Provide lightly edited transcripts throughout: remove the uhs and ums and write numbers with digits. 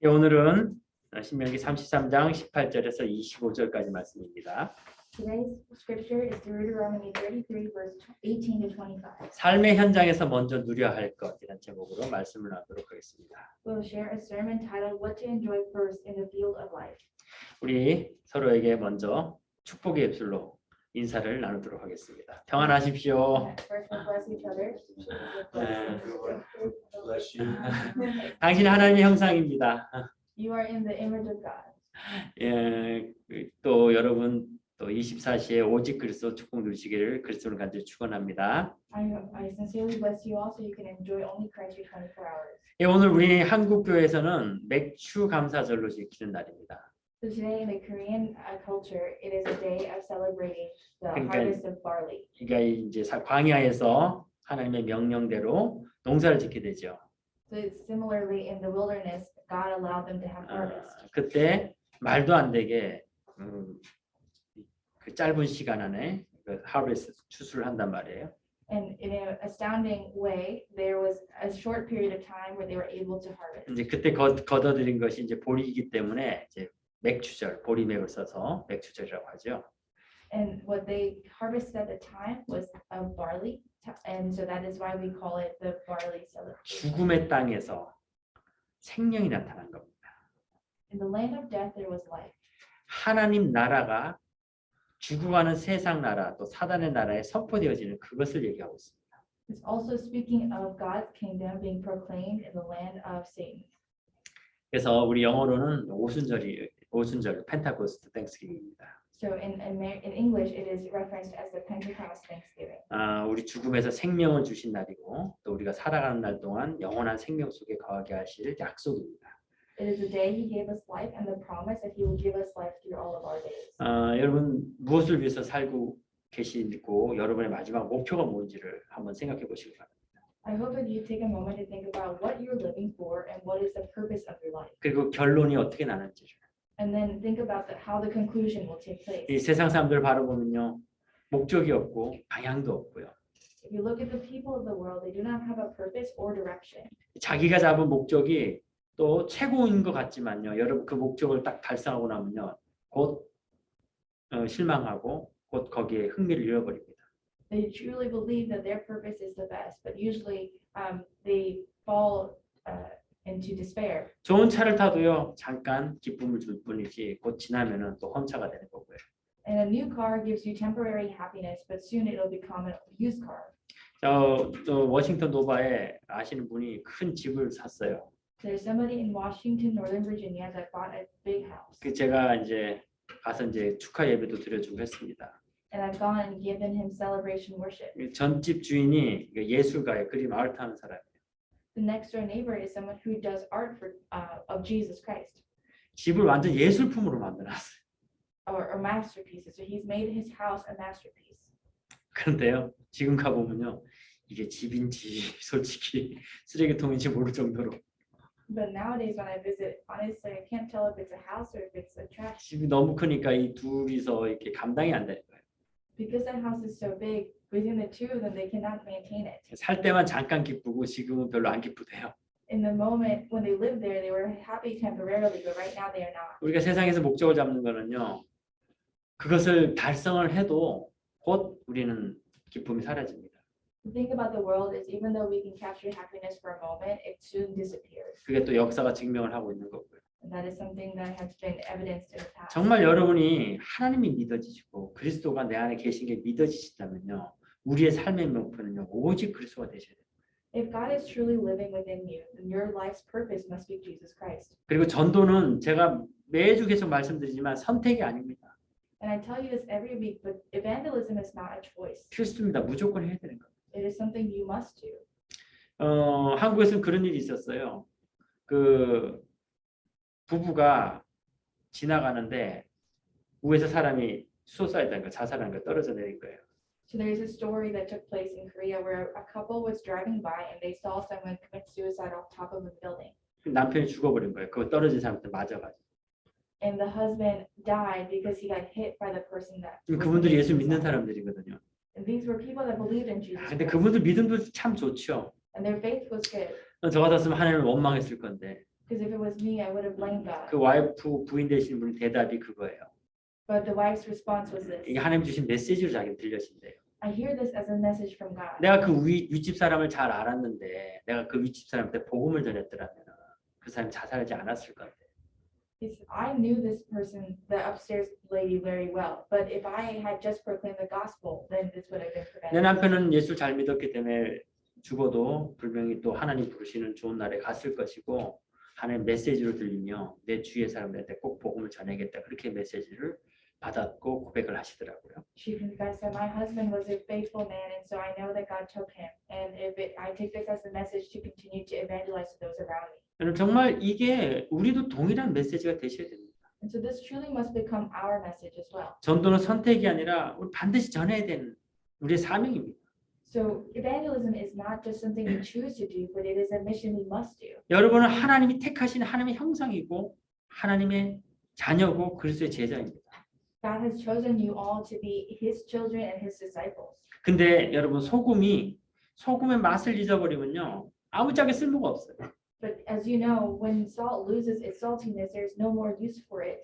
예, 오늘은 신명기 33장 18절에서 25절까지 말씀입니다. Today's scripture is Deuteronomy 33, verse 18 to 25. 삶의 현장에서 먼저 누려야 할 것이라는 제목으로 말씀을 나누도록 하겠습니다. We'll share a sermon titled What to Enjoy First in the Field of Life. 우리 서로에게 먼저 축복의 입술로 인사를 나누도록 하겠습니다. 평안하십시오. First, we'll bless each other. Bless you. 당신 하나님의 형상입니다. You are in the image of God. 예, 또 여러분 또 24시에 오직 그리스도 축복 누리시기를 그리스도를 간절히 축원합니다. I sincerely bless you all so you can enjoy only Christ for 24 hours. 예, 오늘 우리 한국 교회에서는 맥주 감사절로 지키는 날입니다. So today in the Korean culture, it is a day of celebrating the 그러니까 harvest of barley. 그러니까 이제 광야에서 하나님의 명령대로 농사를 짓게 되죠. So similarly in the wilderness, God allowed them to have harvest. 그때 말도 안 되게 그 짧은 시간 안에 그 하베스트 추수를 한단 말이에요. And in an astounding way, there was a short period of time where they were able to harvest. 이제 그때 거둬들인 것이 이제 보리이기 때문에 이제 맥주절, 보리맥을 써서 맥주절이라고 하죠. And what they harvested at the time was of barley, and so that is why we call it the barley celebration. 죽음의 땅에서 생명이 나타난 겁니다. In the land of death, there was life. 하나님 나라가 죽어가는 세상 나라 또 사단의 나라에 선포되어지는 그것을 얘기하고 있습니다. It's also speaking of God's kingdom being proclaimed in the land of Satan. 그래서 우리 영어로는 오순절 펜타코스트 땡스기빙입니다. So in English, it is referenced as the Pentecost Thanksgiving. 우리 죽음에서 생명을 주신 날이고 또 우리가 살아가는 날 동안 영원한 생명 속에 거하게 하실 약속입니다. It is the day He gave us life and the promise that He will give us life through all of our days. 여러분 무엇을 위해서 살고 계시고 여러분의 마지막 목표가 뭔지를 한번 생각해 보시기 바랍니다. I hope that you take a moment to think about what you're living for and what is the purpose of your life. 그리고 결론이 어떻게 나는지를. And then think about how the conclusion will take place. 이 세상 사람들 바라보면요 목적이 없고 방향도 없고요. If you look at the people of the world, they do not have a purpose or direction. 자기가 잡은 목적이 또 최고인 것 같지만요. 여러분 그 목적을 딱 달성하고 나면요 곧 실망하고 곧 거기에 흥미를 잃어버립니다. They truly believe that their purpose is the best, but usually they fall into despair. 좋은 차를 타도요 잠깐 기쁨을 줄 뿐이지 곧 지나면은 또 헌차가 되는 거고요. And a new car gives you temporary happiness, but soon it'll become a used car. 저 워싱턴 노바에 아시는 분이 큰 집을 샀어요. There's somebody in Washington, Northern Virginia, that bought a big house. 그 제가 이제 가서 이제 축하 예배도 드려주고 했습니다. And I've gone and given him celebration worship. 전집 주인이 예술가의 그림 아트 하는 사람이에요. The next door neighbor is someone who does art of Jesus Christ, 집을 완전 예술품으로 만들었어요. or masterpieces. So he's made his house a masterpiece. 그런데요, 지금 가보면요, 이게 집인지 솔직히 쓰레기통인지 모를 정도로 But nowadays, when I visit, honestly, I can't tell if it's a house or if it's a trash. 집이 너무 크니까 이 둘이서 이렇게 감당이 안 되는 거예요. Because that house is so big, within the two of them, they cannot maintain it. 살 때만 잠깐 기쁘고 지금은 별로 안 기쁘대요. In the moment when they lived there, they were happy temporarily, but right now they are not. 우리가 세상에서 목적을 잡는 거는요, 그것을 달성을 해도 곧 우리는 기쁨이 사라집니다. The thing about the world is even though we can capture happiness for a moment, it soon disappears. 그게 또 역사가 증명을 하고 있는 거고요. And that is something that has been evidenced in the past. 정말 여러분이 하나님이 믿어지시고 그리스도가 내 안에 계신 게 믿어지신다면요, 우리의 삶의 목표는요, 오직 그리스도가 되셔야 돼요. If God is truly living within you, then your life's purpose must be Jesus Christ. 그리고 전도는 제가 매주 계속 말씀드리지만 선택이 아닙니다. And I tell you this every week, but evangelism is not a choice. 필수입니다. 무조건 해야 되는 거예요. It is something you must do. 한국에서는 그런 일이 있었어요. 그 부부가 지나가는데 위에서 사람이 수소사이드한 거, 자살한 거 떨어져 내린 거예요. So there's a story that took place in Korea where a couple was driving by and they saw someone commit suicide off top of a building. 남편이 죽어버린 거예요. 그거 떨어진 사람한테 맞아가지고. And the husband died because he got hit by the person that. 그분들이 예수 믿는 사람들이거든요. And these were people that believed in Jesus. 근데 Christ. 그분들 믿음도 참 좋죠. And their faith was good. 저 같았으면 하나님을 원망했을 건데 Because if it was me, I would have blamed God. 그 와이프 부인 되시는 분의 대답이 그거예요. But the wife's response was this. 이게 하나님 주신 메시지로 자기는 들려진대요. I hear this as a message from God. 내가 그 윗집 사람을 잘 알았는데 내가 그 윗집 사람한테 복음을 전했더라면 그 사람이 자살하지 않았을 건데. I knew this person, the upstairs lady, very well. But if I had just proclaimed the gospel, then this would have been 내 prevented. 남편은 예수를 잘 믿었기 때문에 죽어도 분명히 또 하나님 부르시는 좋은 날에 갔을 것이고 하나님 메시지로 들리며 내 주위의 사람들한테 꼭 복음을 전해야겠다. 그렇게 메시지를 받았고 고백을 하시더라고요. She confessed that my husband was a faithful man, and so I know that God took him. And I take this as a message to continue to evangelize to those around me. 여러분 정말 이게 우리도 동일한 메시지가 되셔야 됩니다. And so this truly must become our message as well. 전도는 선택이 아니라 우리 반드시 전해야 되는 우리의 사명입니다. So evangelism is not just something we choose to do, but it is a mission we must do. 여러분은 하나님이 택하신 하나님의 형상이고 하나님의 자녀고 그리스도의 제자입니다. God has chosen you all to be His children and His disciples. 근데 여러분 소금의 맛을 잊어버리면요 아무짝에 쓸모가 없어요. But as you know, when salt loses its saltiness, there's no more use for it.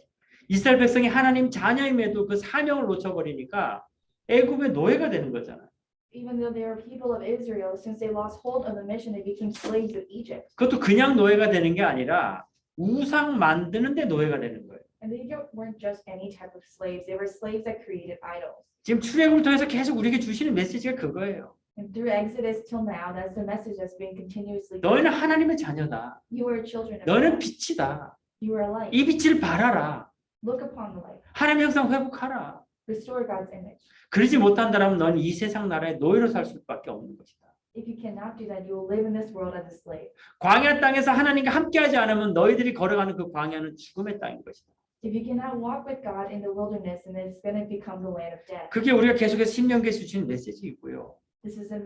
이스라엘 백성이 하나님 자녀임에도 그 사명을 놓쳐버리니까 애굽의 노예가 되는 거잖아요. Even though they are people of Israel, since they lost hold of the mission, they became slaves of Egypt. 그것도 그냥 노예가 되는 게 아니라 우상 만드는 데 노예가 되는 거예요. And they weren't just any type of slaves. They were slaves that created idols. 지금 출애굽을 통해서 계속 우리에게 주시는 메시지가 그거예요. And through Exodus till now, that's the message that's been continuously. 너희는 하나님의 자녀다. You are children of 너는 God. 빛이다. You are light. 이 빛을 발하라. Look upon the light. 하나님의 형상 회복하라. Restore God's image. 그러지 못한다면 너는 이 세상 나라의 노예로 살 수밖에 없는 것이다. If you cannot do that, you will live in this world as a slave. 광야 땅에서 하나님과 함께하지 않으면 너희들이 걸어가는 그 광야는 죽음의 땅인 것이다. If you cannot walk with God in the wilderness, then it's going to become the land of death. 그게 우리가 계속해서 신명기에서 주신 메시지이고요. This is the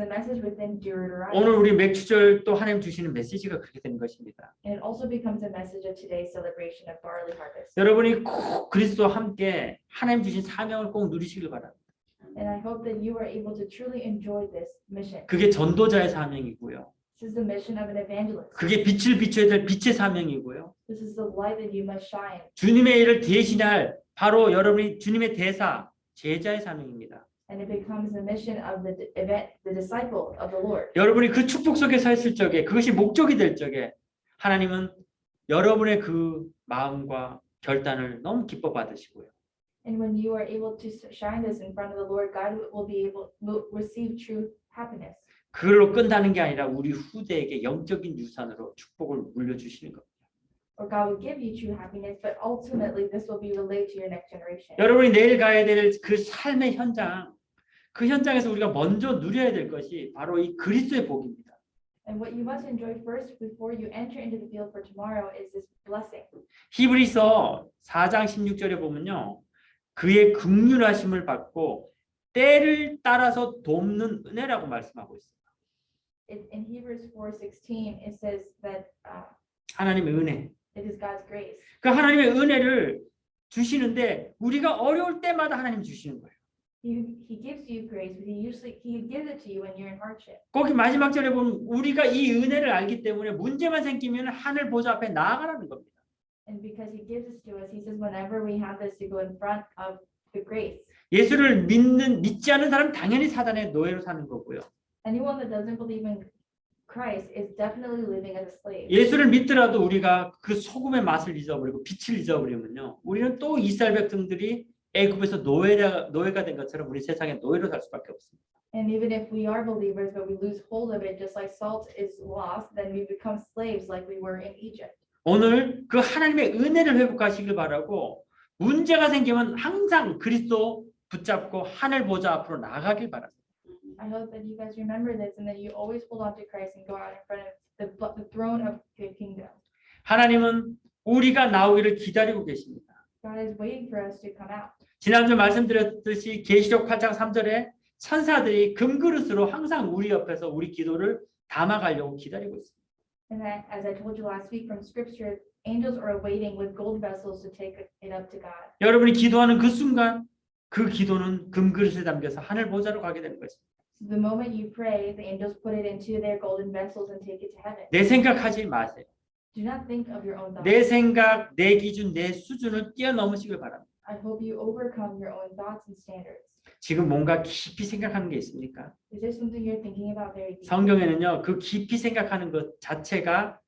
message within Deuteronomy. 오늘 우리 맥주절 또 하나님 주시는 메시지가 그렇게 되는 것입니다. And it also becomes a message of today's celebration of barley harvest. 여러분이 꼭 그리스도와 함께 하나님 주신 사명을 꼭 누리시길 바랍니다. And I hope that you are able to truly enjoy this mission. 그게 전도자의 사명이고요. This is the mission of an evangelist. 그게 빛을 비춰야 될 빛의 사명이고요. This is the light that you must shine. 주님의 일을 대신할 바로 여러분이 주님의 대사, 제자의 사명입니다. And it becomes the mission of the disciple of the Lord. 여러분이 그 축복 속에 서 있을 적에 그것이 목적이 될 적에 하나님은 여러분의 그 마음과 결단을 너무 기뻐 받으시고요. And when you are able to shine this in front of the Lord, God will receive true happiness. 그걸로 끝나는 게 아니라 우리 후대에게 영적인 유산으로 축복을 물려주시는 겁니다. Or God will give you true happiness, but ultimately this will be relayed to your next generation. 여러분이 내일 가야 될 그 삶의 현장, 그 현장에서 우리가 먼저 누려야 될 것이 바로 이 그리스도의 복입니다. And what you must enjoy first before you enter into the field for tomorrow is this blessing. 히브리서 4장 16절에 보면요. 그의 긍휼하심을 받고 때를 따라서 돕는 은혜라고 말씀하고 있습니다. In Hebrews 4:16, it says that 하나님의 은혜. it is God's grace. 그 하나님의 은혜를 주시는데 우리가 어려울 때마다 하나님 주시는 거예요. He gives you grace, but he gives it to you when you're in hardship. 거기 마지막 절에 보면 우리가 이 은혜를 알기 때문에 문제만 생기면 하늘 보좌 앞에 나아가라는 겁니다. And because he gives this to us, he says whenever we have this to go in front of the grace. 예수를 믿지 않는 사람 당연히 사단의 노예로 사는 거고요. Anyone that doesn't believe in Christ is definitely living as a slave. 예수를 믿더라도 우리가 그 소금의 맛을 잊어버리고 빛을 잊어버리면요. 우리는 또 이스라엘 백성들이 애굽에서 노예가 된 것처럼 우리 세상에 노예로 살 수밖에 없습니다. And even if we are believers, but we lose hold of it, just like salt is lost, then we become slaves like we were in Egypt. 오늘 그 하나님의 은혜를 회복하시길 바라고 문제가 생기면 항상 그리스도 붙잡고 하늘 보좌 앞으로 나가길 바랍니다. I hope that you guys remember this and that you always hold on to Christ and go out in front of the throne of the kingdom. 하나님은 우리가 나오기를 기다리고 계십니다. God is waiting for us to come out. 지난주 말씀드렸듯이 계시록 8장 3절에 천사들이 금그릇으로 항상 우리 옆에서 우리 기도를 담아가려고 기다리고 있습니다. And that, as I told you last week from Scripture, angels are waiting with gold vessels to take it up to God. 여러분이 기도하는 그 순간 그 기도는 금그릇에 담겨서 하늘 보좌로 가게 되는 것입니다. So the moment you pray, the angels put it into their golden vessels and take it to heaven. 내 생각하지 마세요. Do not think of your own thoughts. 내 생각, 내 기준, 내 수준을 뛰어넘으시길 바랍니다. I hope you overcome your own thoughts and standards. 지금 뭔가 깊이 생각하는 게 있습니까? Is there something you're thinking about very deeply? 성경에는요, 그 깊이 생각하는 것 자체가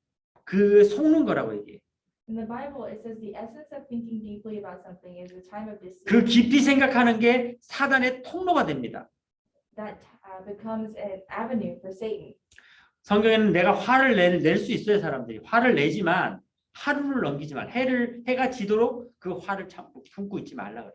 그 속는 거라고 얘기해요. In the Bible, it says the essence of thinking deeply about something is the time of 그 decision 깊이 생각하는 게 사단의 통로가 됩니다. that becomes an avenue for Satan. 성경에는 내가 화를 낼 수 있어요, 사람들이. 화를 내지만 하루를 넘기지만 해가 지도록 그 화를 참고 품고 있지 말라 그래요.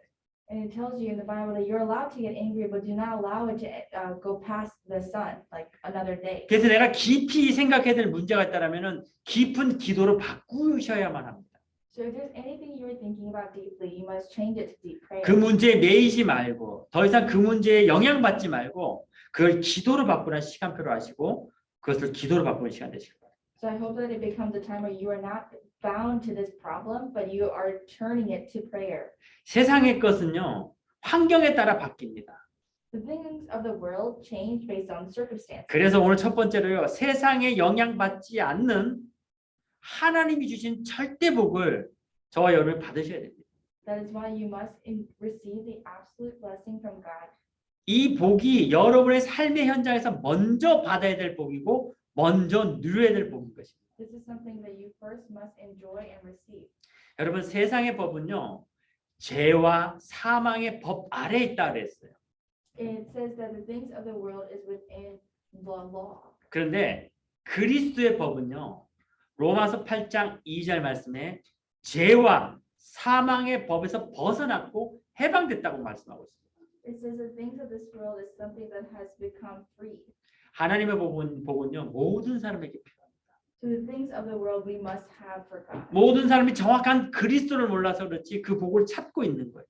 And it tells you in the Bible that you're allowed to get angry, but do not allow it to go past the sun, like another day. 그래서 내가 깊이 생각해야 될 문제가 있다면은 깊은 기도로 바꾸셔야만 합니다. So if there's anything you're thinking about deeply, you must change it to deep prayer. 그 문제에 매이지 말고 더 이상 그 문제에 영향받지 말고 그걸 기도로 바꾸는 시간표로 하시고 그것을 기도로 바꾸는 시간 되시길 바랍니다. So I hope that it becomes a time where you are not bound to this problem, but you are turning it to prayer. 세상의 것은요, 환경에 따라 바뀝니다. The things of the world change based on circumstances. 그래서 오늘 첫 번째로요, 세상에 영향받지 않는 하나님이 주신 절대 복을 저와 여러분이 받으셔야 됩니다. That is why you must receive the absolute blessing from God. 이 복이 여러분의 삶의 현장에서 먼저 받아야 될 복이고 먼저 누려야 될 복인 것입니다. This is something that you first must enjoy and receive. 여러분, 세상의 법은요, 죄와 사망의 법 아래에 있다 그랬어요. It says that the things of the world is within the law. 그런데 그리스도의 법은요, 로마서 8장 2절 말씀에 죄와 사망의 법에서 벗어났고 해방됐다고 말씀하고 있습니다. It says the things of this world is something that has become free. 하나님의 복은요, 모든 사람에게 필요합니다. So the things of the world we must have for God. 모든 사람이 정확한 그리스도를 몰라서 그렇지 그 복을 찾고 있는 거예요.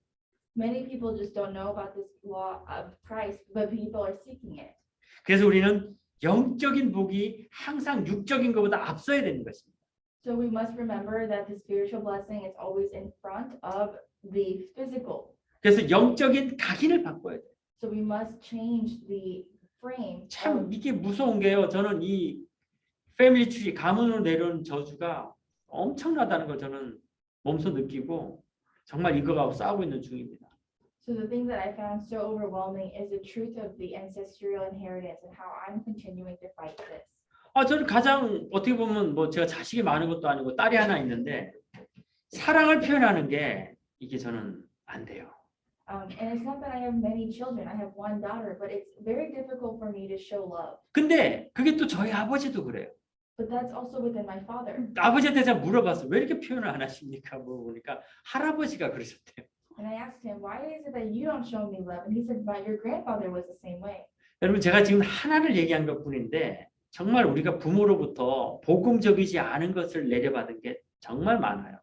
Many people just don't know about this law of Christ, but people are seeking it. 그래서 우리는 영적인 복이 항상 육적인 것보다 앞서야 되는 것입니다. So we must remember that the spiritual blessing is always in front of the physical. 그래서 영적인 각인을 바꿔야 돼요. So we must change the frame. 참 이게 무서운 게요. 저는 이 패밀리 트리 가문으로 내려온 저주가 엄청나다는 걸 저는 몸소 느끼고 정말 이거하고 싸우고 있는 중입니다. So the thing that I found so overwhelming is the truth of the ancestral inheritance and how I'm continuing to fight this. 저는 가장 어떻게 보면 뭐 제가 자식이 많은 것도 아니고 딸이 하나 있는데 사랑을 표현하는 게 이게 저는 안 돼요. And it's not that I have many children. I have one daughter, but it's very difficult for me to show love. 근데 그게 또 저희 아버지도 그래요. But that's also within my father. 아버지한테 제가 물어봤어요. 왜 이렇게 표현을 안 하십니까? 물어보니까 할아버지가 그러셨대요. And I asked him, why is it that you don't show me love? And he said, but your grandfather was the same way. 여러분, 제가 지금 하나를 얘기한 것뿐인데 정말 우리가 부모로부터 복음적이지 않은 것을 내려받은 게 정말 많아요.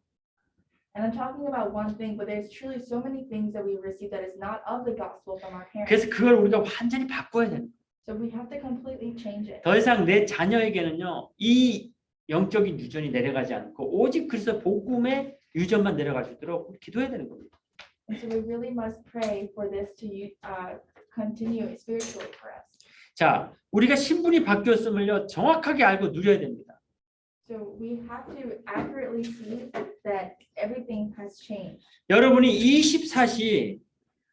And I'm talking about one thing, but there's truly so many things that we receive that is not of the gospel from our parents. 그래서 그걸 우리가 완전히 바꿔야 됩니다. So we have to completely change it. 더 이상 내 자녀에게는요, 이 영적인 유전이 내려가지 않고 오직 그리스도 복음의 유전만 내려갈 수 있도록 우리 기도해야 되는 겁니다. And so we really must pray for this to continue spiritually for us. 자, 우리가 신분이 바뀌었음을요, 정확하게 알고 누려야 됩니다. So we have to accurately see that everything has changed. 여러분이 24시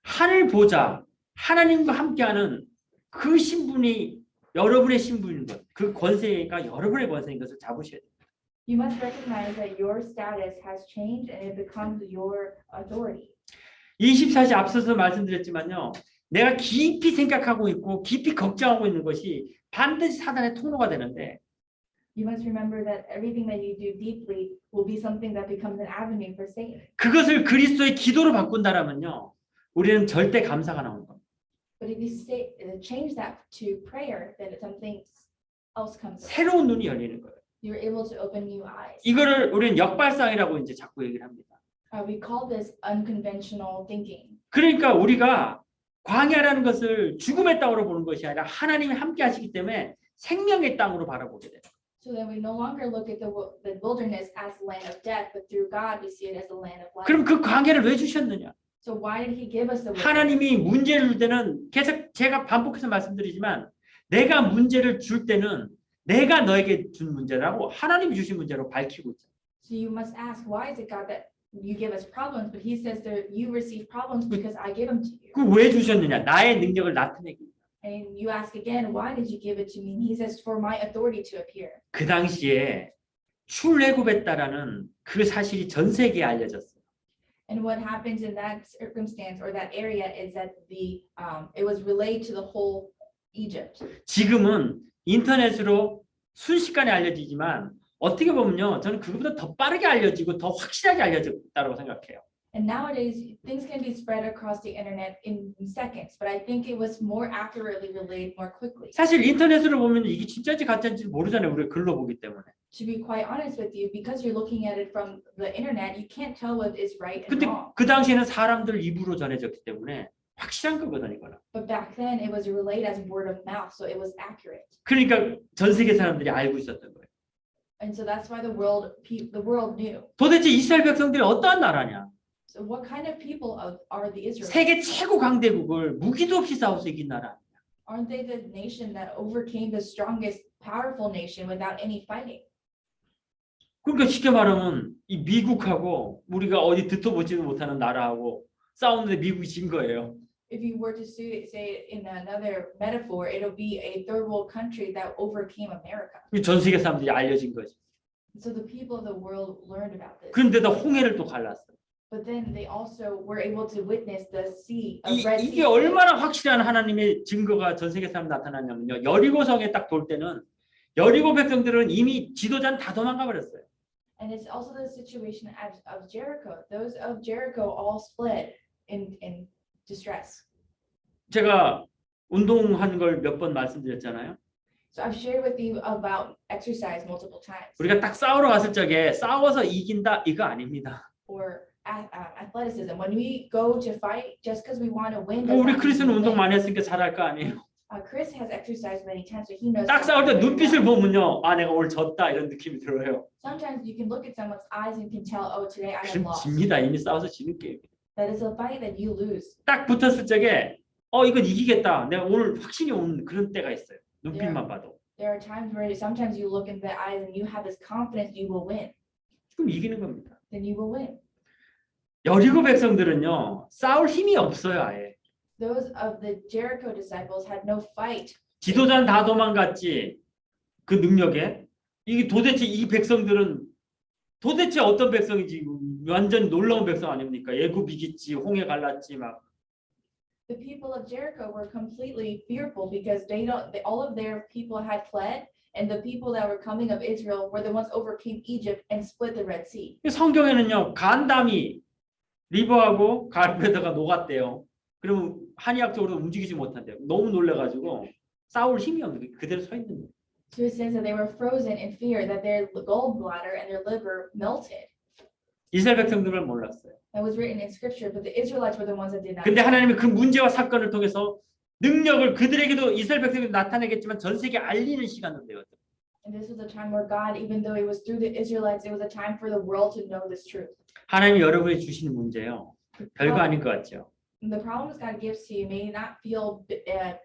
하늘 보자 하나님과 함께하는 그 신분이 여러분의 신분인 것, 그 권세가 여러분의 권세인 것을 잡으셔야 됩니다. You must recognize that your status has changed and it becomes your authority. 24시 앞서서 말씀드렸지만요, 내가 깊이 생각하고 있고 깊이 걱정하고 있는 것이 반드시 사단의 통로가 되는데 You must remember that everything that you do deeply will be something that becomes an avenue for Satan. 그것을 그리스도의 기도로 바꾼다라면요, 우리는 절대 감사가 나오는 겁니다. But if you change that to prayer, then something else comes. 새로운 눈이 열리는 거예요. You're able to open new eyes. 이거를 우리는 역발상이라고 이제 자꾸 얘기를 합니다. We call this unconventional thinking. 그러니까 우리가 광야라는 것을 죽음의 땅으로 보는 것이 아니라 하나님이 함께 하시기 때문에 생명의 땅으로 바라보게 돼요. So that we no longer look at the wilderness as the land of death, but through God we see it as the land of life. 그럼 그 광야를 왜 주셨느냐? So why did He give us the wilderness? 하나님이 문제를 줄 때는 계속 제가 반복해서 말씀드리지만 내가 문제를 줄 때는 내가 너에게 준 문제라고 하나님이 주신 문제로 밝히고 있잖아. So you must ask, why is it God that you give us problems? But he says that you receive problems because I give them to you. 그 왜 주셨느냐? 나의 능력을 나타내기. And you ask again, why did you give it to me? And he says, for my authority to appear. 그 당시에 출애굽했다라는 그 사실이 전 세계에 알려졌어요. And what happens in that circumstance or that area is that it was relayed to the whole Egypt. 지금은 인터넷으로 순식간에 알려지지만 어떻게 보면요, 저는 그것보다 더 빠르게 알려지고 더 확실하게 알려졌다고 생각해요. And nowadays, things can be spread across the internet in seconds, but I think it was more accurately relayed more quickly. 사실 인터넷으로 보면 이게 진짜인지 가짜인지 모르잖아요. 우리가 글로 보기 때문에. To be quite honest with you, because you're looking at it from the internet, you can't tell what is right and 근데 wrong. 그 당시에는 사람들 입으로 전해졌기 때문에 확실한 거거든요, 이거는. But back then, it was relayed as word of mouth, so it was accurate. 그러니까 전 세계 사람들이 알고 있었던 거예요. And so that's why the world knew. 도대체 이스라엘 백성들이 어떠한 나라냐? So what kind of people are the Israelites? 세계 최고 강대국을 무기도 없이 싸워서 이긴 나라. Aren't they the nation that overcame the strongest, powerful nation without any fighting? 그러니까 쉽게 말하면 이 미국하고 우리가 어디 듣도 보지도 못하는 나라하고 싸우는데 미국이 진 거예요. If you were to say it in another metaphor, it'll be a third world country that overcame America. 전 세계 사람들이 알려진 거지. So the people of the world learned about this. 그런데도 홍해를 또 갈랐어. But then they also were able to witness the sea, a Red 이게 Sea. 얼마나 확실한 하나님의 증거가 전 세계 사람 나타났냐면요. 여리고성에 딱 돌 때는 여리고 백성들은 이미 지도자는 다 도망가 버렸어요. And it's also the situation of Jericho. Those of Jericho all fled in distress. 제가 운동한 걸 몇 번 말씀드렸잖아요. So I've shared with you about exercise multiple times, 우리가 딱 싸우러 갔을 적에 싸워서 이긴다 이거 아닙니다. or athleticism. When we go to fight, just because we want to win. does 우리 not mean 크리스는 we 운동 win. 많이 했으니까 잘할 거 아니에요. Chris has exercised many times, so he knows. 딱 싸울 때 눈빛을 보면요, 아 내가 오늘 졌다 이런 느낌이 들어요. Sometimes you can look at someone's eyes and can tell, oh, today I have 그럼 lost. 집니다. 이미 싸워서 지는 게임. That is a fight that you lose. 딱 붙었을 적에 이건 이기겠다. 내가 오늘 확신이 오는 그런 때가 있어요. 눈빛만 봐도. There are times where sometimes you look in the eyes and you have this confidence you will win. 그럼 이기는 겁니다. Then you will win. 여리고 백성들은요, 싸울 힘이 없어요, 아예. Those of the Jericho disciples had no fight. 지도자는 다 도망갔지. 그 능력에. 이게 도대체 이 백성들은 도대체 어떤 백성인지 완전 놀라운 백성 아닙니까? 애굽 이겼지, 홍해 갈랐지 막. The people of Jericho were completely fearful because all of their people had fled, and the people that were coming of Israel were the ones overcame Egypt and split the Red Sea. 성경에는요, 간담이 리버하고 갈베드가 녹았대요. 그러면 한의학적으로 움직이지 못한대요. 너무 놀래가지고 싸울 힘이 없는 게 그대로 서 있는 거예요. So it says that they were frozen in fear, that their gallbladder and their liver melted. 이스라엘 백성들은 몰랐어요. That was written in scripture, but the Israelites were the ones that did not. 근데 하나님이 그 문제와 사건을 통해서 능력을 그들에게도 이스라엘 백성들이 나타내겠지만 전 세계에 알리는 시간을 내었어요. And this was a time where God, even though it was through the Israelites, it was a time for the world to know this truth. 하나님이 여러분이 주시는 문제요. 별거 아닌 것 같죠. And the problems God gives to you may not feel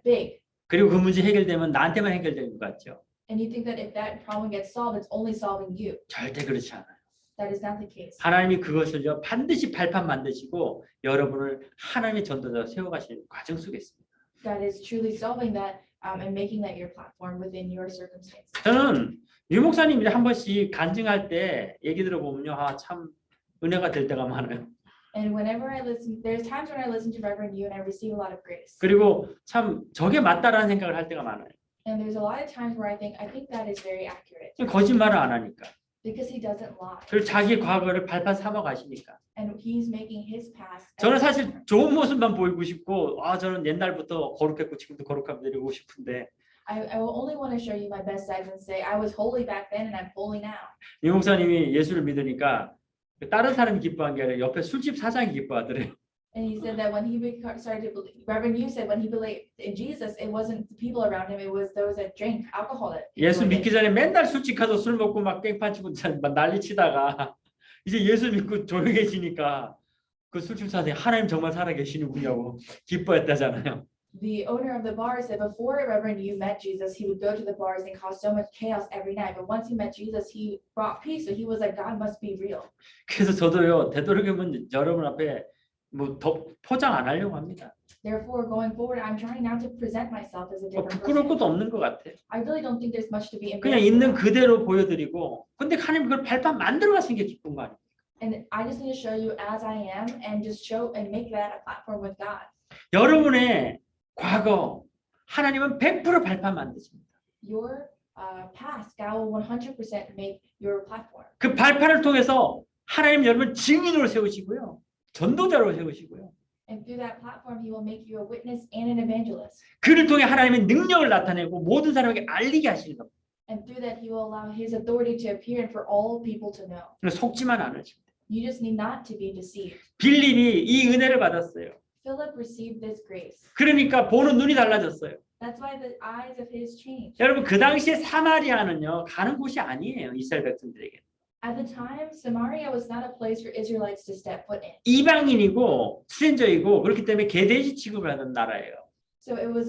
big, 그리고 그 문제 해결되면 나한테만 해결되는 것 같죠. and you think that if that problem gets solved, it's only solving you. 절대 그렇지 않아요. That is not the case. 하나님이 그것을요 반드시 발판 만드시고 여러분을 하나님의 전도자로 세워가시는 과정 속에 있습니다. God is truly solving that and making that your platform within your circumstances. 저는 유 목사님이 한 번씩 간증할 때 얘기 들어보면요, 참 은혜가 될 때가 많아요. And whenever I listen, there's times when I listen to Reverend Yu and I receive a lot of grace. 그리고 참 저게 맞다라는 생각을 할 때가 많아요. And there's a lot of times where I think that is very accurate 거짓말을 안 하니까. because he doesn't lie 그리고 자기 과거를 발판 삼아 가시니까. and he's making his past. 저는 사실 좋은 모습만 보이고 싶고, 저는 옛날부터 거룩했고 지금도 거룩하게 되고 싶은데. I will only want to show you my best sides and say I was holy back then and I'm holy now. 이 목사님이 예수를 믿으니까 다른 사람이 기뻐한 게 아니라 옆에 술집 사장이 기뻐하더래요. And he said that when he started to believe, Reverend Yu said when he believed in Jesus, it wasn't the people around him, it was those that drank alcohol. That 예수 믿기 전에 맨날 술집 가서 술 먹고 막 깽판 치고 막 난리 치다가 이제 예수 믿고 조용해지니까 그 술집 사장이 하나님 정말 살아 계시는군요 기뻐했다잖아요. the owner of the bar said before, Reverend, you met Jesus, he would go to the bars and cause so much chaos every night. But once he met Jesus, he brought peace. So he was like, God must be real. 그래서 저도요 되도록이면 여러분 앞에 뭐 더 포장 안 하려고 합니다. Therefore, going forward, I'm trying not to present myself as a 뭐 different 부끄러울 person. 것도 없는 것 같아. I really don't think there's much to be 그냥 embarrassed 있는 about. 그대로 보여드리고, 근데 하나님 그걸 발판 만들어 가신 게 기쁜 거 아니에요? And I just need to show you as I am and just show and make that a platform with God. 여러분의 과거 하나님은 100% 발판 만드십니다. Your past, God will 100% make your platform. 그 발판을 통해서 하나님 여러분 증인으로 세우시고요, 전도자로 세우시고요. And through that platform, he will make you a witness and an evangelist. 그를 통해 하나님의 능력을 나타내고 모든 사람에게 알리게 하시는 겁니다. And through that, he will allow his authority to appear and for all people to know. 속지만 않으십니다. You just need not to be deceived. 빌립이 이 은혜를 받았어요. Philip received this grace. 그러니까 보는 눈이 달라졌어요. That's why the eyes of his changed. 여러분 그 당시에 사마리아는요 가는 곳이 아니에요, 이스라엘 백성들에게. At the time, Samaria was not a place for Israelites to step foot in. 이방인이고 수련자이고 그렇기 때문에 개돼지 취급을 하는 나라예요. So it was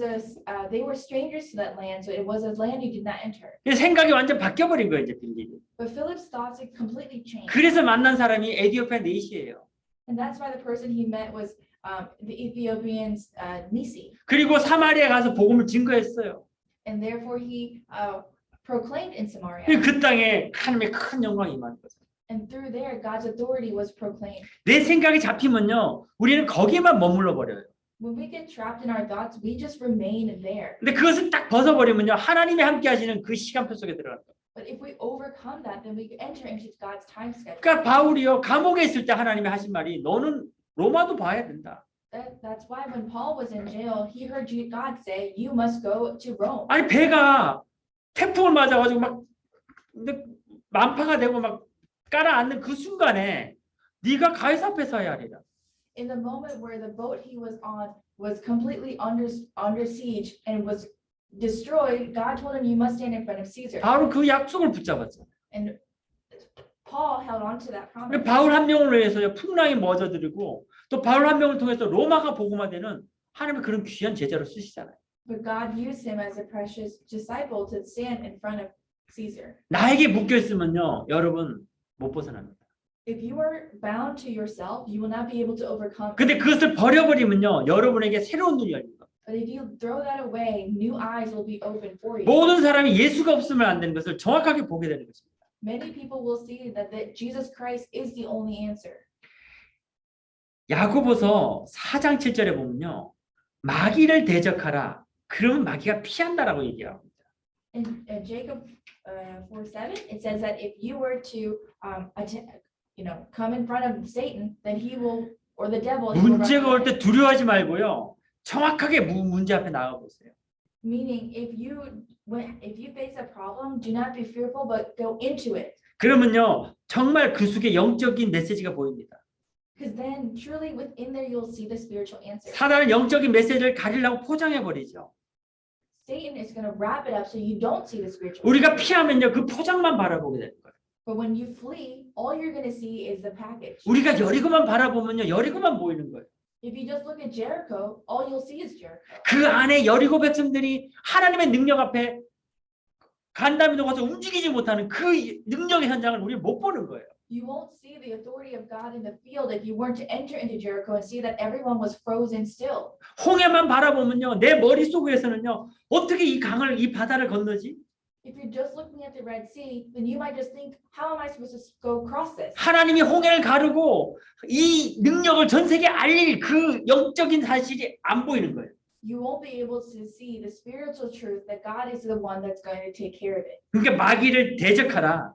they were strangers to that land, so it was a land you did not enter. 생각이 완전 바뀌어버린 거예요, 이제 빌립이. But Philip's thoughts had completely changed. 그래서 만난 사람이 에디오피아 네시예요. And that's why the person he met was the Ethiopian's Nisi. 그리고 사마리아 가서 복음을 증거했어요. And therefore he proclaimed in Samaria. 그 땅에 하나님의 큰 영광이 임하는 거죠. And through there, God's authority was proclaimed. 내 생각이 잡히면요, 우리는 거기에만 머물러 버려요. When we get trapped in our thoughts, we just remain there. 근데 그것을 딱 벗어버리면요, 하나님이 함께 하시는 그 시간표 속에 들어가는 거예요. But if we overcome that, then we enter into God's time schedule. 그러니까 바울이요, 감옥에 있을 때 하나님이 하신 말이 너는 로마도 봐야 된다. That's why when Paul was in jail, he heard God say, "You must go to Rome." 아니 배가 태풍을 맞아가지고 막 만파가 되고 막 깔아앉는 그 순간에 네가 가이사 앞에 서야 하리라. In the moment where the boat he was on was completely under siege and was destroyed, God told him, "You must stand in front of Caesar." 바로 그 약속을 붙잡았죠. And Paul held on to that promise. 바울 한 명을 위해서요 풍랑이 멎어들이고 또 바울 한 명을 통해서 로마가 복음화되는 하나님의 그런 귀한 제자로 쓰시잖아요. But God used him as a precious disciple to stand in front of Caesar. 나에게 묶여 있으면요 여러분 못 벗어납니다. If you are bound to yourself, you will not be able to overcome. 근데 그것을 버려버리면요 여러분에게 새로운 눈이 열립니다. But if you throw that away, new eyes will be open for you. 모든 사람이 예수가 없으면 안 되는 것을 정확하게 보게 되는 것입니다. Many people will see that Jesus Christ is the only answer. 야고보서 4장 7절에 보면요 마귀를 대적하라 그러면 마귀가 피한다라고 얘기합니다. In Jacob 4:7, it says that if you were to come in front of Satan, then he will, or the devil. he will run 문제가 올 away. 때 두려워하지 말고요 정확하게 문제 앞에 나가 보세요. Meaning, if you face a problem, do not be fearful, but go into it. 그러면요 정말 그 속에 영적인 메시지가 보입니다. Because then, truly within there, you'll see the spiritual answer. 사단은 영적인 메시지를 가리려고 포장해 버리죠. Satan is going to wrap it up so you don't see the spiritual. 우리가 피하면요 그 포장만 바라보게 되는 거예요. But when you flee, all you're going to see is the package. 우리가 여리고만 바라보면요 여리고만 보이는 거예요. If you just look at Jericho, all you'll see is Jericho. 그 안에 여리고 백성들이 하나님의 능력 앞에 간담이 녹아서 움직이지 못하는 그 능력의 현장을 우리는 못 보는 거예요. You won't see the authority of God in the field if you weren't to enter into Jericho and see that everyone was frozen still. 홍해만 바라보면요 내 머릿속에서는요 어떻게 이 강을 이 바다를 건너지? If you're just looking at the Red Sea, then you might just think, how am I supposed to go across this? 하나님이 홍해를 가르고 이 능력을 전 세계에 알릴 그 영적인 사실이 안 보이는 거예요. You won't be able to see the spiritual truth that God is the one that's going to take care of it. 그러니까 마귀를 대적하라.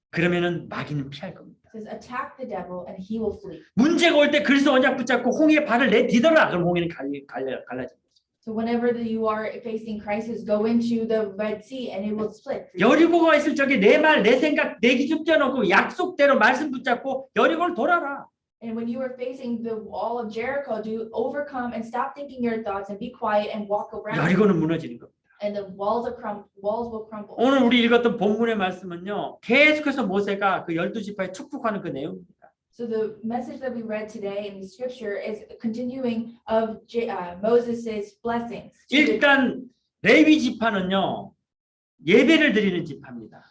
그러면은 마귀는 피할 겁니다. It says, attack the devil and he will flee. 문제가 올 때 그리스도 언약 붙잡고 홍해에 발을 내디뎌라. 그럼 홍해는 갈라집니다. So whenever you are facing crisis, go into the Red Sea and it will split. 여리고가 있을 적에 내 말, 내 생각, 내 기준 떼어놓고 약속대로 말씀 붙잡고 여리고를 돌아라. And when you are facing the wall of Jericho, do overcome and stop thinking your thoughts and be quiet and walk around. 여리고는 무너지는 겁니다. And the walls will crumble. 오늘 우리 읽었던 본문의 말씀은요. 계속해서 모세가 그 12지파에 축복하는 그 내용입니다. So the message that we read today in the scripture is a continuing of Moses's blessings. to the- 일단 레위 지파는요 예배를 드리는 지파입니다.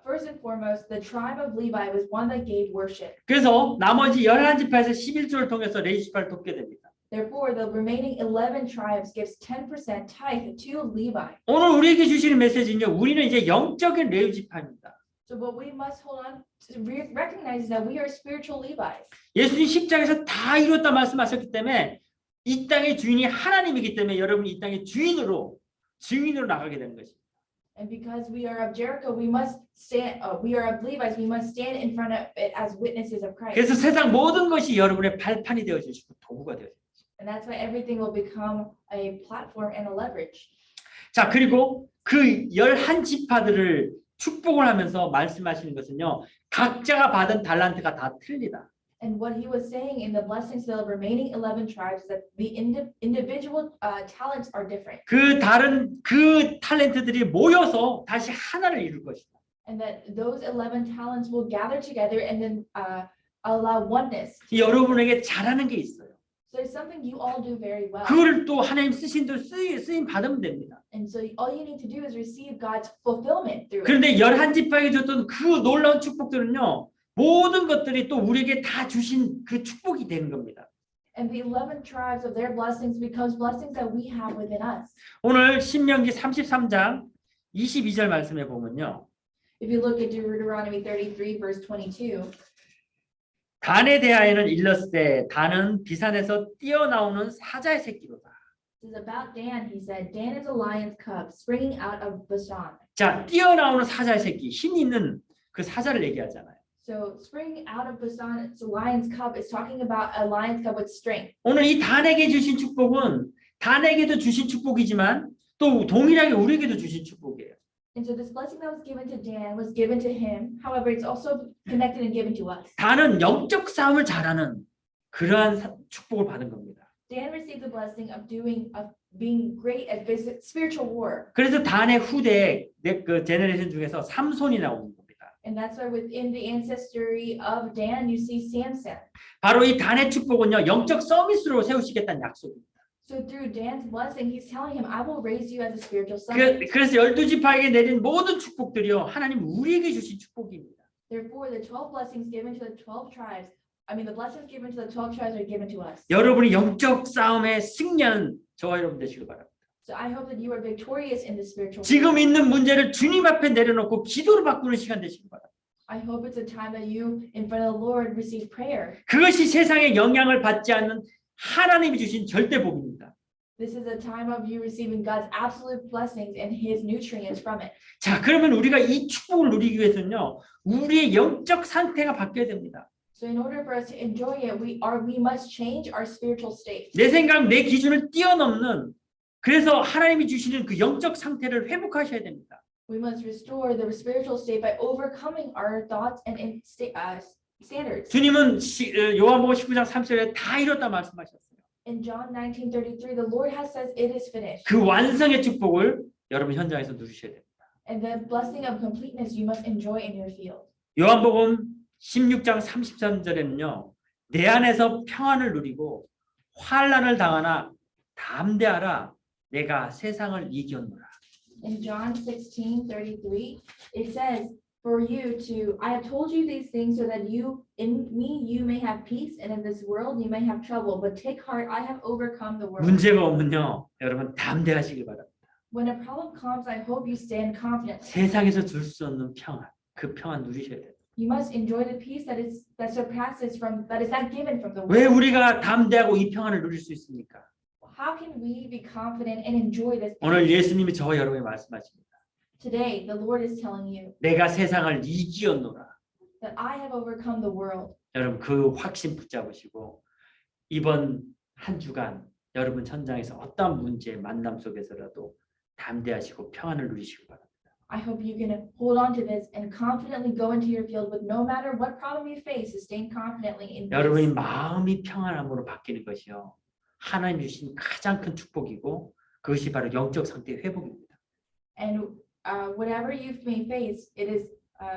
First and foremost, the tribe of Levi was one that gave worship. 그래서 나머지 11지파에서 11조를 통해서 레위 지파를 돕게 됩니다. Therefore, the remaining 11 tribes gives 10% tithe to Levi. 오늘 우리에게 주시는 메시지는요. 우리는 이제 영적인 레위 지파입니다. So what we must hold on to recognize is that we are spiritual Levites. 예수님 십자가에서 다 이뤘다 말씀하셨기 때문에 이 땅의 주인이 하나님이기 때문에 여러분이 이 땅의 주인으로 증인으로 나가게 되는 것입니다. And because we are of Jericho, we must stand. We are of Levites. We must stand in front of it as witnesses of Christ. 그래서 세상 모든 것이 여러분의 발판이 되어 주시고 도구가 되어 주시고. And that's why everything will become a platform and a leverage. 자, 그리고 그 11지파들을 축복을 하면서 말씀하시는 것은요. 각자가 받은 달란트가 다 틀리다. And what he was saying in the blessings of the remaining 11 tribes is that the individual talents are different. 그 다른 그 탤런트들이 모여서 다시 하나를 이룰 것이다. And that those 11 talents will gather together and then allow oneness. 여러분에게 잘하는 게 있어요. So there's something you all do very well. 그걸 또 하나님 쓰신 대로 쓰임 받으면 됩니다. And so all you need to do is receive God's fulfillment through it. 그런데 11지파에게 줬던 그 놀라운 축복들은요. 모든 것들이 또 우리에게 다 주신 그 축복이 되는 겁니다. And the 11 tribes of their blessings becomes blessings that we have within us. 오늘 신명기 33장 22절 말씀에 보면요. If you look at Deuteronomy 33 verse 22, 단에 대하여는 일렀으되 단은 비산에서 뛰어나오는 사자의 새끼로다. this is about Dan. He said, Dan is a lion's cub springing out of Bashan. 자, 뛰어나오는 사자의 새끼, 힘 있는 그 사자를 얘기하잖아요. So springing out of Bashan, it's a lion's cub is talking about a lion's cub with strength. 오늘 이 단에게 주신 축복은 단에게도 주신 축복이지만 또 동일하게 우리에게도 주신 축복이에요. And so this blessing that was given to Dan was given to him. However, it's also connected and given to us. 단은 영적 싸움을 잘하는 그러한 축복을 받은 겁니다. Dan received the blessing of being great at spiritual war. 그래서 단의 후대 그 제너레이션 중에서 삼손이 나오는 겁니다. And that's why within the ancestry of Dan, you see Samson. 바로 이 단의 축복은요, 영적 서밋으로 세우시겠다는 약속입니다. So through Dan's blessing, he's telling him, I will raise you as a spiritual son. 그래서 12지파에게 내린 모든 축복들이요, 하나님 우리에게 주신 축복입니다. Therefore, the 12 blessings given to the 12 tribes, the blessings given to the 12 tribes are given to us. 여러분이 영적 싸움에 승리하는 저와 여러분 되시길 바랍니다. So I hope that you are victorious in the spiritual 지금 war. 있는 문제를 주님 앞에 내려놓고 기도로 바꾸는 시간 되시길 바랍니다. I hope it's a time that you, in front of the Lord, receive prayer. 그것이 세상의 영향을 받지 않는 하나님이 주신 절대 복입니다. This is a time of you receiving God's absolute blessings and His nutrients from it. 자, 그러면 우리가 이 축복을 누리기 위해서는요, 우리의 영적 상태가 바뀌어야 됩니다. So in order for us to enjoy it, we must change our spiritual state. 내 생각, 내 기준을 뛰어넘는 그래서 하나님이 주시는 그 영적 상태를 회복하셔야 됩니다. We must restore the spiritual state by overcoming our thoughts and standards. 주님은 요한복음 19장 3절에 다 이뤘다 말씀하셨어요. In John 19:33, the Lord has said, "It is finished." 그 완성의 축복을 여러분 현장에서 누리셔야 됩니다. And the blessing of completeness you must enjoy in your field. 요한복음 16장 33절에는요. 내 안에서 평안을 누리고 환난을 당하나 담대하라 내가 세상을 이겼노라. In John 16:33, it says, "For you to, I have told you these things so that in me you may have peace, and in this world you may have trouble. But take heart, I have overcome the world." 문제가 오면요. 여러분 담대하시길 바랍니다. When a problem comes, I hope you stand confidently. 세상에서 줄 수 없는 평안. 그 평안 누리셔야 돼요. You must enjoy the peace that is not given from the 왜 world. 우리가 담대하고 이 평안을 누릴 수 있습니까? How can we be confident and enjoy this 오늘 peace? 예수님이 저와 여러분에게 말씀하십니다. Today, the Lord is telling you 내가 세상을 이기었노라. that I have overcome the world. 여러분 그 확신 붙잡으시고 이번 한 주간 여러분 현장에서 어떤 문제 만남 속에서라도 담대하시고 평안을 누리시기 바랍니다. I hope you can hold on to this and confidently go into your field with no matter what problem you face, sustain confidently in 여러분이 peace. 마음이 평안함으로 바뀌는 것이요. 하나님 주신 가장 큰 축복이고 그것이 바로 영적 상태의 회복입니다. And whatever you may face, it is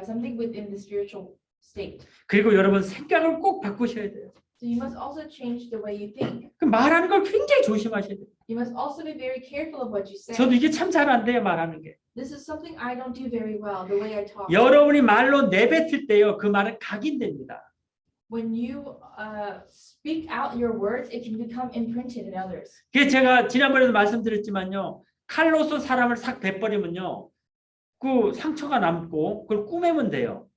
something within the spiritual state. 그리고 여러분 생각을 꼭 바꾸셔야 돼요. So you must also change the way you think. 그 말하는 걸 굉장히 조심하셔야 돼요. You must also be very careful of what you say. 저도 이게 참 잘 안 돼요, 말하는 게. This is something I don't do very well, the way I talk. 여러분이 말로 내뱉을 때요, 그 말은 각인됩니다. When you speak out your words, it can become imprinted in others. 그게 제가 지난번에도 말씀드렸지만요, 칼로서 사람을 싹 베버리면요, 그 상처가 남고 그걸 꾸매면 돼요.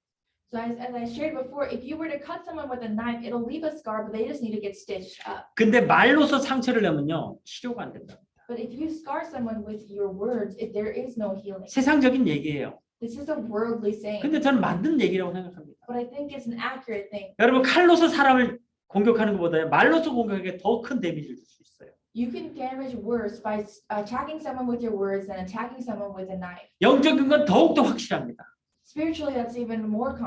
So as I shared before, if you were to cut someone with a knife, it'll leave a scar, but they just need to get stitched up. 근데 말로서 상처를 내면요, 치료가 안 된다. But if you scar someone with your words, there is no healing. 세상적인 얘기예요. This is a worldly saying, 근데 저는 맞는 얘기라고 생각합니다. but I think it's an accurate thing. 여러분, 칼로서 사람을 공격하는 것보다 말로서 공격하는 게 더 큰 데미지를 줄 수 있어요. You can damage worse by attacking someone with your words than attacking someone with a knife. 영적인 건 더욱더 확실합니다. Spiritually, that's even more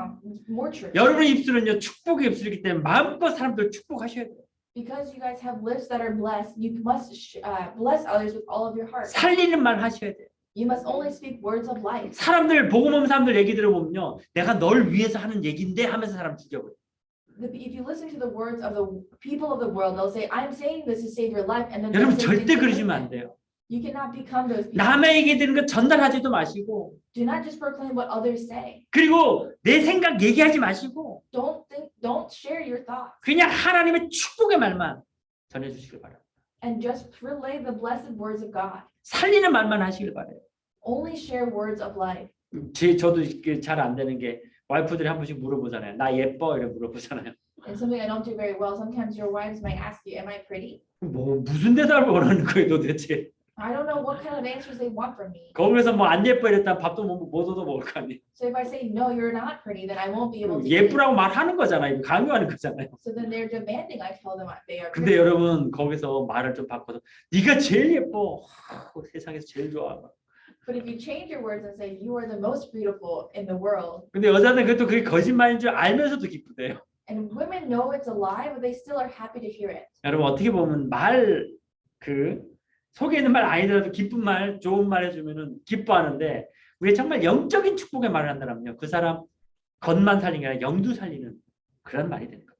true. 여러분의 입술은요, 축복의 입술이기 때문에 마음껏 사람들 축복하셔야 돼요. Because you guys have lips that are blessed, you must bless others with all of your heart. 살리는 말 하셔야 돼요. You must only speak words of life. 사람들 복음 없는 사람들 얘기 들어보면요, 내가 널 위해서 하는 얘기인데 하면서 사람 죽여버려. If you listen to the words of the people of the world, they'll say, "I'm saying this to save your life," and then 여러분 they'll say 절대 things 그러시면 like 안 that. 돼요. You cannot become those people. 남의 얘기 들은 거 전달하지도 마시고, Do not just proclaim what others say. 그리고 내 생각 얘기하지 마시고, Don't share your thoughts, 그냥 하나님의 축복의 말만 전해주시길 바랍니다. and just relay the blessed words of God. 살리는 말만 하시길 바래요. Only share words of life. 저도 잘 안 되는 게 와이프들이 한 번씩 물어보잖아요. 나 예뻐? 이렇게 물어보잖아요. And something I don't do very well. Sometimes your wives might ask you, "Am I pretty?" 뭐 무슨 대답을 원하는 거예요 도대체? I don't know what kind of answers they want from me. 거기서 뭐 안 예뻐 이랬다 밥도 못 얻어 먹을 거 아니에요. So if I say, "No, you're not pretty," then I won't be able to. 예쁘라고 말하는 거잖아요. 강요하는 거잖아요. So then they're demanding I tell them they are 근데 pretty. 여러분 거기서 말을 좀 바꿔서 네가 제일 예뻐. 세상에서 제일 좋아. But if you change your words and say, "You are the most beautiful in the world," 근데 여자는 그것도 그게 거짓말인 줄 알면서도 기쁘대요. and women know it's a lie, but they still are happy to hear it. 여러분 어떻게 보면 말 속에 있는 말 아니더라도 기쁜 말, 좋은 말 해주면은 기뻐하는데 우리가 정말 영적인 축복의 말을 한다면요, 그 사람 겉만 살리는 게 아니라 영도 살리는 그런 말이 되는 겁니다.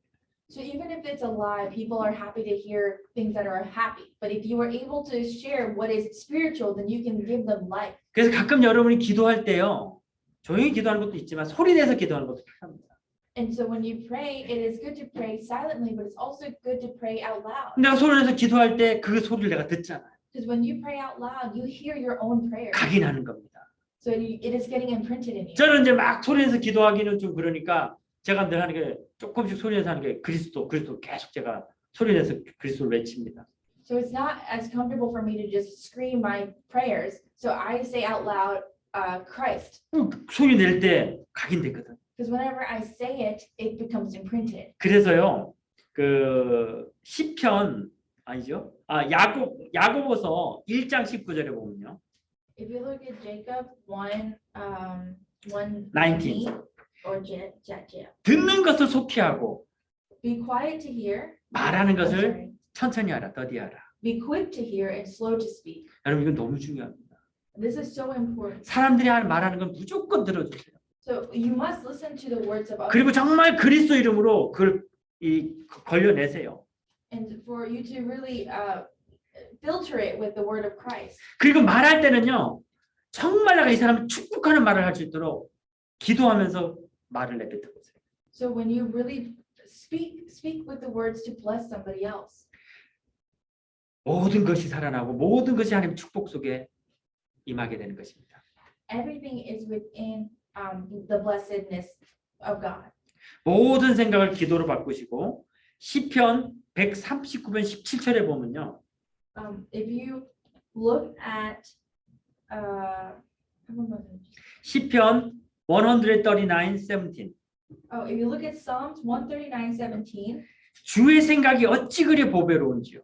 So even if it's a lie, people are happy to hear things that are happy. But if you are able to share what is spiritual, then you can give them life. 그래서 가끔 여러분이 기도할 때요, 조용히 기도하는 것도 있지만 소리 내서 기도하는 것도 필요합니다. And so when you pray, it is good to pray silently, but it's also good to pray out loud. 내가 소리 내서 기도할 때 그 소리를 내가 듣잖아요. Because when you pray out loud, you hear your own prayer. 각인하는 겁니다. So it is getting imprinted in you. 저는 이제 막 소리 내서 기도하기는 좀 그러니까 제가 늘 하는 게 조금씩 소리 내서 하는 게 그리스도 계속 제가 소리 내서 그리스도를 외칩니다. So it's not as comfortable for me to just scream my prayers. So I say out loud, Christ. 소리 낼 때 각인됐거든. Because whenever I say it, it becomes imprinted. 그래서요, 그 시편 아니죠? 야고보서 1장 19절에 보면요. If you look at Jacob 1, 19. or 듣는 것을 속히 하고 be quiet to hear. 말하는 I'm 것을 sorry. 천천히 하라, 더디하라. Be quick to hear and slow to speak. 여러분 이건 너무 중요합니다. This is so important. 사람들이 말하는 건 무조건 들어주세요. So you must listen to the words of others. 그리고 정말 그리스도 이름으로 그걸 걸려내세요. And for you to really filter it with the word of Christ. 그리고 말할 때는요, 정말 내가 이 사람을 축복하는 말을 할 수 있도록 기도하면서 말을 내뱉어 보세요. So when you really speak with the words to bless somebody else. 모든 것이 살아나고 모든 것이 하나님의 축복 속에 임하게 되는 것입니다. Everything is within the blessedness of God. 모든 생각을 기도로 바꾸시고 시편 139편 17절에 보면요. If you look at 시편 139:17 if you look at Psalms 139:17, 주의 생각이 어찌 그리 보배로운지요.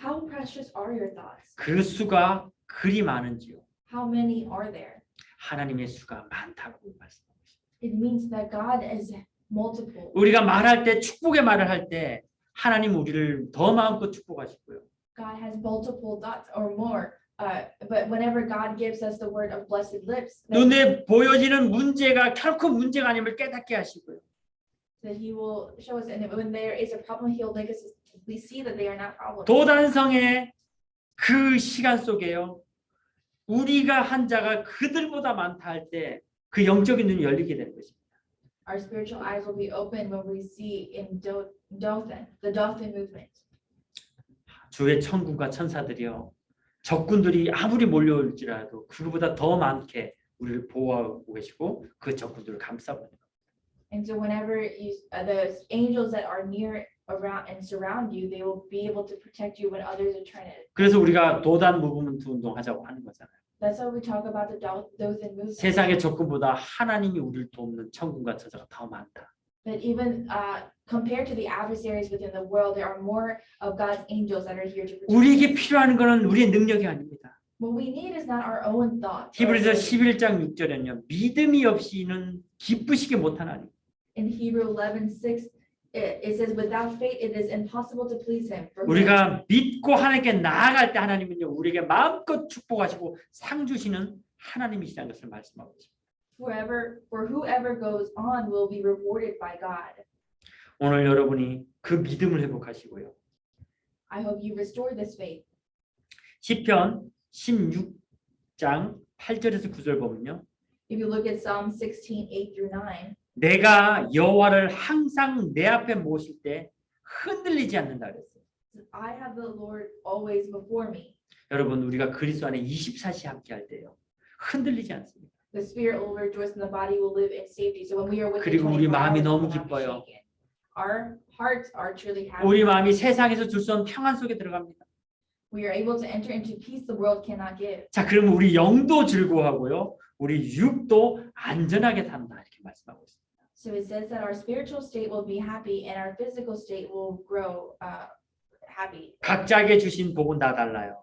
how precious are your thoughts? 그 수가 그리 많은지요. How many are there? 하나님의 수가 많다고 말씀합니다. It means that God is multiple. 우리가 말할 때 축복의 말을 할 때 하나님 우리를 더 마음껏 축복하시고요. God has multiple thoughts or more. But whenever God gives us the word of blessed lips, then 눈에 보여지는 문제가 결코 문제가 아님을 깨닫게 하시고요. That he will show us, and when there is a problem, he'll make us we see that they are not problems. 도단성의 그 시간 속에요. 우리가 한 자가 그들보다 많다 할 때 그 영적인 눈이 열리게 되는 것입니다. Our spiritual eyes will be open when we see in Dothan, the Dothan movement. 주의 천군과 천사들이요. 적군들이 아무리 몰려올지라도 그보다 더 많게 우리를 보호하고 계시고 그 적군들을 감싸고 있는 겁니다. And so whenever the angels that are near around and surround you, they will be able to protect you when others are trying to. 그래서 우리가 도단 무브먼트 운동하자고 하는 거잖아요. That's why we talk about the Dothan movement. 세상의 적군보다 하나님이 우리를 돕는 천군과 천사가 더 많다. That even compared to the adversaries within the world, there are more of God's angels that are here to protect. 우리에게 필요한 것은 우리의 능력이 아닙니다. What we need is not our own thoughts. 히브리서 11장 6절에는요. 믿음이 없이는 기쁘시게 못하나니. In Hebrew 11:6, it says, "Without faith, it is impossible to please Him." 우리가 믿고 하나님께 나아갈 때 하나님은요. 우리에게 마음껏 축복하시고 상 주시는 하나님이시라는 것을 말씀하고 있습니다. For whoever goes on will be rewarded by God. 오늘 여러분이 그 믿음을 회복하시고요. I hope you restore this faith. 시편 16장 8절에서 9절 보면요. If you look at Psalm 16:8-9, 내가 여호와를 항상 내 앞에 모실 때 흔들리지 않는다 그랬어요. I have the Lord always before me. 여러분 우리가 그리스도 안에 24시 함께 할 때요. 흔들리지 않습니다. The spirit will rejoice and the body will live in safety. So when we are with Him, 그리고 우리 24 마음이 hours, we 너무 will not be 기뻐요. shaken. Our hearts are truly happy. 우리 마음이 세상에서 줄 수 없는 평안 속에 들어갑니다. We are able to enter into peace the world cannot give. 자, 그러면 우리 영도 즐거워하고요. 우리 육도 안전하게 산다 이렇게 말씀하고 있습니다. So it says that our spiritual state will be happy and our physical state will grow happy. 각자에게 주신 복은 다 달라요.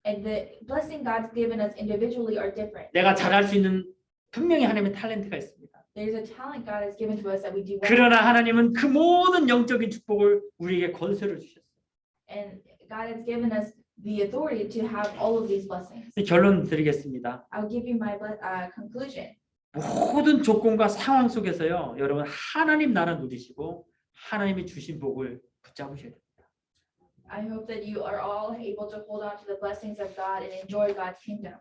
And the blessing God's given us individually are different. 내가 잘할 수 있는 분명히 하나님의 탤런트가 있습니다. There's a talent God has given to us that we do well. 그러나 하나님은 그 모든 영적인 축복을 우리에게 건설을 주셨어요. And God has given us the authority to have all of these blessings. 결론 드리겠습니다. I'll give you my conclusion. 모든 조건과 상황 속에서요. 여러분 하나님 나라 누리시고 하나님이 주신 복을 붙잡으셔야 됩니다. I hope that you are all able to hold on to the blessings of God and enjoy God's kingdom.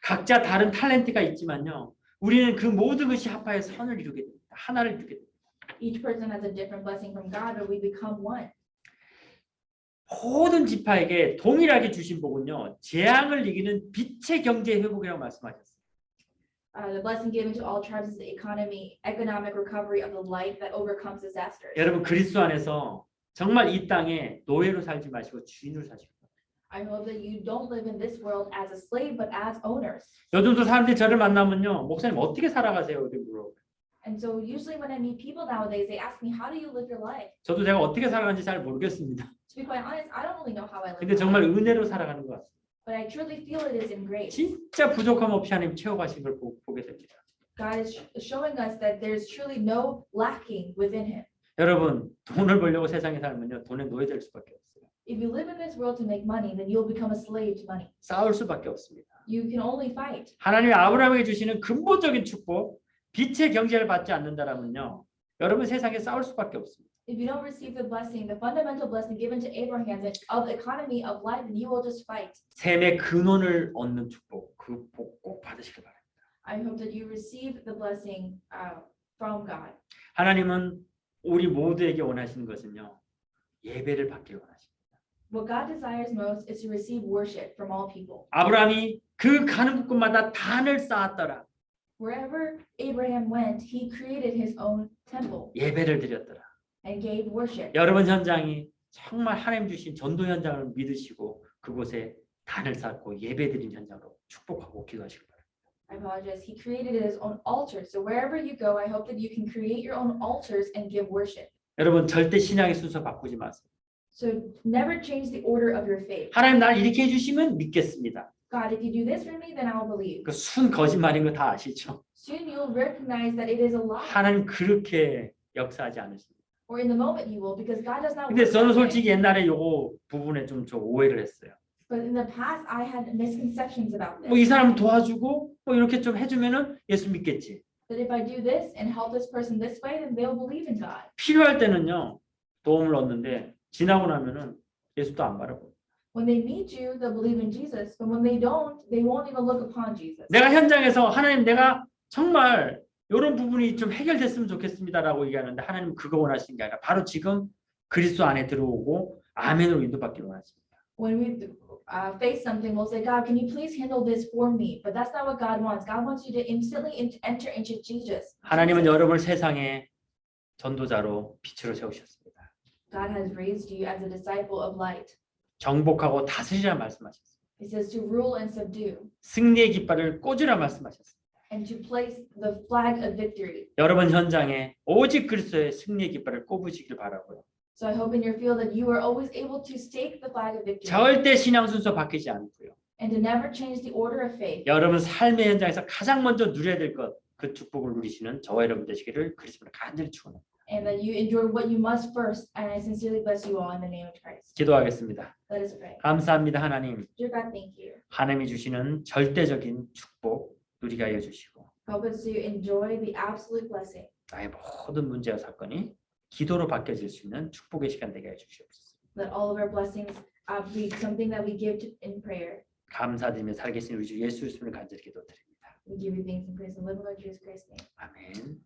각자 다른 탤런트가 있지만요. 우리는 그 모든 것이 합하여 선을 이루게 됩니다. 하나를 이루게 됩니다. Each person has a different blessing from God, but we become one. 모든 지파에게 동일하게 주신 복은요. 재앙을 이기는 빛의 경제 회복이라고 말씀하셨어요. The blessing given to all tribes is the economic recovery of the light that overcomes disasters. 여러분 그리스도 안에서 정말 이 땅에 노예로 살지 마시고 주인으로 사시고. I hope that you don't live in this world as a slave, but as owners. 요즘도 사람들이 저를 만나면요, 목사님 어떻게 살아가세요? 이렇게 물어요. And so usually when I meet people nowadays, they ask me, how do you live your life? 저도 제가 어떻게 살아가는지 잘 모르겠습니다. To be quite honest, I don't really know how I live. 근데 my 정말 life, 은혜로 살아가는 것 같습니다. but I truly feel it is in grace. 진짜 부족함 없이 하나님 채워가신 걸 보게 됩니다. God is showing us that there's truly no lacking within Him. 여러분 돈을 벌려고 세상에 살면요, 돈에 노예될 수밖에 없어요. If you live in this world to make money, then you'll become a slave to money. 싸울 수밖에 없습니다. You can only fight. 하나님이 아브라함에게 주시는 근본적인 축복, 빛의 경제를 받지 않는다라면요, 여러분 세상에 싸울 수밖에 없습니다. If you don't receive the blessing, the fundamental blessing given to Abraham of the economy of life, then you will just fight. 샘의 근원을 얻는 축복, 그 복 꼭 받으시길 바랍니다. I hope that you receive the blessing from God. 하나님은 우리 모두에게 원하시는 것은요, 예배를 받기를 원하십니다. What God desires most is to receive worship from all people. 아브라함이 그 가는 곳마다 단을 쌓았더라. Wherever Abraham went, he created his own temple 예배를 드렸더라. and gave worship. 여러분 현장이 정말 하나님 주신 전도 현장을 믿으시고 그곳에 단을 쌓고 예배드린 현장으로 축복하고 기도하시길 바랍니다. I apologize. He created his own altar. So wherever you go, I hope that you can create your own altars and give worship. 여러분 절대 신앙의 순서 바꾸지 마세요. So never change the order of your faith. 하나님 날 이렇게 해주시면 믿겠습니다. God, if you do this for me, then I'll believe. 그 순 거짓말인 거 다 아시죠? Soon you'll recognize that it is a lie. 하나님 그렇게 역사하지 않으십니다. Or in the moment you will, because God does not 근데 work 저는 that way. 솔직히 옛날에 요거 부분에 좀 오해를 했어요. But in the past, I had misconceptions about 뭐 이 this. 사람 도와주고 뭐 이렇게 좀 해주면은 예수 믿겠지. that if I do this and help this person this way, then they'll believe in God. 필요할 때는요 도움을 얻는데 지나고 나면은 예수도 안 바라보고. When they need you, they'll believe in Jesus. But when they don't, they won't even look upon Jesus. 내가 현장에서 하나님 내가 정말 이런 부분이 좀 해결됐으면 좋겠습니다라고 얘기하는데 하나님 그거 원하시는 게 아니라 바로 지금 그리스도 안에 들어오고 아멘으로 인도받기를 원하십니다. When we face something, we'll say, God, can you please handle this for me? But that's not what God wants. God wants you to instantly enter into Jesus. 하나님은 여러분을 세상의 전도자로 빛으로 세우셨습니다. God has raised you as a disciple of light. 정복하고 다스리라 말씀하셨습니다. It says to rule and subdue 승리의 깃발을 꽂으라 말씀하셨습니다. and to place the flag of victory. 여러분 현장에 오직 그리스도의 승리의 깃발을 꼽으시길 바라고요. So I hope in your field that you are always able to stake the flag of victory 절대 신앙 순서 바뀌지 않고요. and to never change the order of faith. 여러분 삶의 현장에서 가장 먼저 누려야 될 것, 그 축복을 누리시는 저와 여러분 되시기를 그리스도로 간절히 축원합니다. And that you enjoy what you must first. And I sincerely bless you all in the name of Christ. 기도하겠습니다. Let us pray. 감사합니다 하나님. Dear God, thank you. 하나님이 주시는 절대적인 축복 누리게 하여 주시고 Help us to enjoy the absolute blessing. 나의 모든 문제와 사건이 기도로 바뀌어질 수 있는 축복의 시간 되게 해 주시옵소서. Let all of our blessings be something that we give in prayer. 감사드리며 살아계신 우리 주 예수 그리스도를 간절히 기도드립니다. We give you thanks and praise in the living Lord Jesus Christ's name. 아멘.